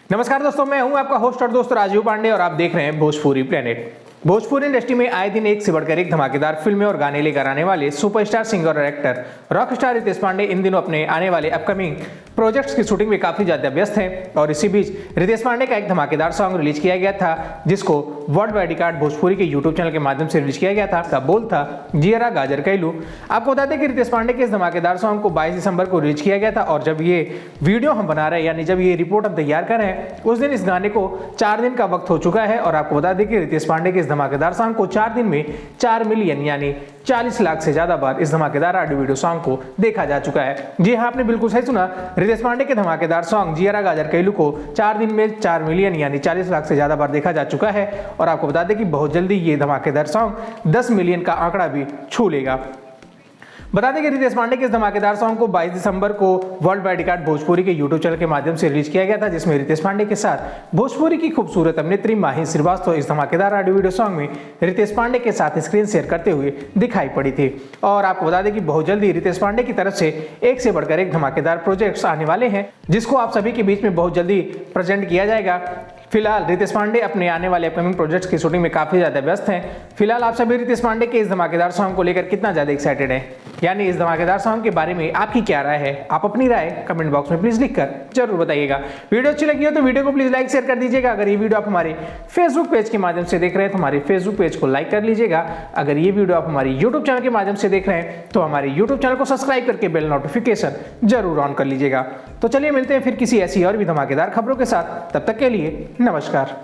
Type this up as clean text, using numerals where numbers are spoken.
नमस्कार दोस्तों, मैं हूं आपका होस्ट और दोस्त राजीव पांडे और आप देख रहे हैं भोजपुरी प्लेनेट। भोजपुरी इंडस्ट्री में आए दिन एक से बढ़कर एक धमाकेदार फिल्में और गाने लेकर आने वाले सुपरस्टार सिंगर और actor rock star Ritesh Pandey इन दिनों अपने आने वाले अपकमिंग प्रोजेक्ट्स की शूटिंग में काफी ज्यादा व्यस्त हैं। और इसी बीच रितेश पांडे का एक धमाकेदार सॉन्ग रिलीज किया गया था, जिसको वर्ल्ड वाइड रिकॉर्ड भोजपुरी के यूट्यूब चैनल के माध्यम से रिलीज किया गया था। का बोल था जियरा गाजर कैलू। आपको बता दें कि रितेश पांडे के इस धमाकेदार सॉन्ग को 22 दिसंबर को रिलीज किया गया था और जब ये वीडियो हम बना रहे हैं यानी जब ये रिपोर्ट हम तैयार कर रहे हैं उस दिन इस गाने को 4 दिन का वक्त हो चुका है। और आपको बता दें कि रितेश पांडे के इस धमाकेदार सॉन्ग को 4 दिन में 4 मिलियन यानी 40 लाख से ज्यादा बार इस धमाकेदार ऑडियो वीडियो सॉन्ग को देखा जा चुका है। जी हाँ, आपने बिल्कुल सही सुना। रितेश पांडे के धमाकेदार सॉन्ग जियरा गाजर कैलू को 4 दिन में 4 मिलियन यानी 40 लाख से ज्यादा बार देखा जा चुका है। और आपको बता दें कि बहुत जल्दी ये धमाकेदार सॉन्ग 10 मिलियन का आंकड़ा भी छू लेगा। बता दें कि रितेश पांडे के इस धमाकेदार सॉन्ग को 22 दिसंबर को वर्ल्ड वाइड रिकॉर्ड भोजपुरी के यूट्यूब चैनल के माध्यम से रिलीज किया गया था, जिसमें रितेश पांडे के साथ भोजपुरी की खूबसूरत अभिनेत्री माही श्रीवास्तव इस धमाकेदार ऑडियो वीडियो सॉन्ग में रितेश पांडे के साथ स्क्रीन शेयर करते हुए दिखाई पड़ी थी। और आपको बता दें कि बहुत जल्दी रितेश पांडे की तरफ से एक से बढ़कर एक धमाकेदार प्रोजेक्ट्स आने वाले हैं, जिसको आप सभी के बीच में बहुत जल्दी प्रेजेंट किया जाएगा। फिलहाल रितेश पांडे अपने आने वाले अपकमिंग प्रोजेक्ट्स की शूटिंग में काफी ज्यादा व्यस्त हैं। फिलहाल आप सभी रितेश पांडे के इस धमाकेदार सॉन्ग को लेकर कितना ज्यादा एक्साइटेड हैं, यानी इस धमाकेदार सॉन्ग के बारे में आपकी क्या राय है? आप अपनी राय कमेंट बॉक्स में प्लीज लिखकर जरूर बताइएगा। वीडियो अच्छी लगी हो तो वीडियो को प्लीज लाइक शेयर कर दीजिएगा। अगर ये वीडियो आप हमारे फेसबुक पेज के माध्यम से देख रहे हैं तो हमारे फेसबुक पेज को लाइक कर लीजिएगा। अगर ये वीडियो आप हमारे यूट्यूब चैनल के माध्यम से देख रहे हैं तो हमारे यूट्यूब चैनल को सब्सक्राइब करके बेल नोटिफिकेशन जरूर ऑन कर लीजिएगा। तो चलिए मिलते हैं फिर किसी ऐसी और भी धमाकेदार खबरों के साथ। तब तक के लिए नमस्कार।